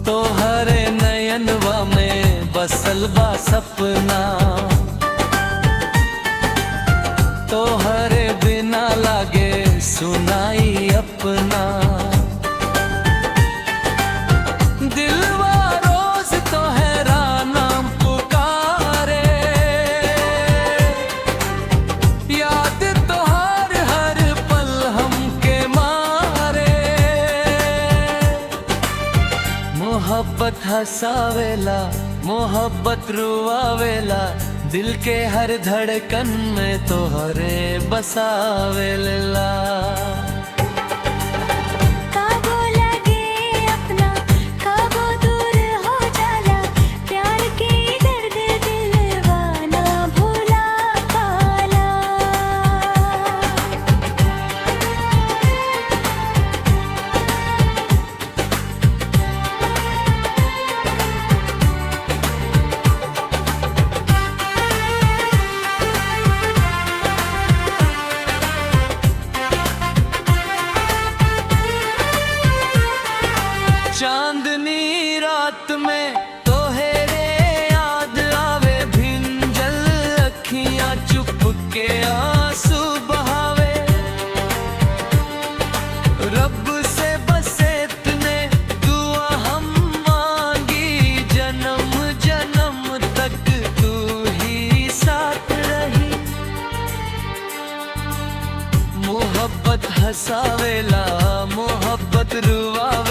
तो हरे नयनवा में बसल बा सपना, तो हरे बिना लागे सुनाई अपना। दिलवा रोज तो हैरान पुकारे, याद तो हर पल हमके मारे। मोहब्बत हंसावेला, मोहब्बत रुआवेला, दिल के हर धड़कन में तोहरे बसावेला। काबो लगे अपना, काबो दूर हो जाला, प्यार के दर्द दिलवा ना भुला पाला। चांदनी रात में तोहरे याद आवे, भिंजल अखियां चुप के आंसू बहावे। रब से बस इतने दुआ हम मांगी, जन्म जन्म तक तू ही साथ रही। मोहब्बत हंसावेला, मोहब्बत रुआवेला,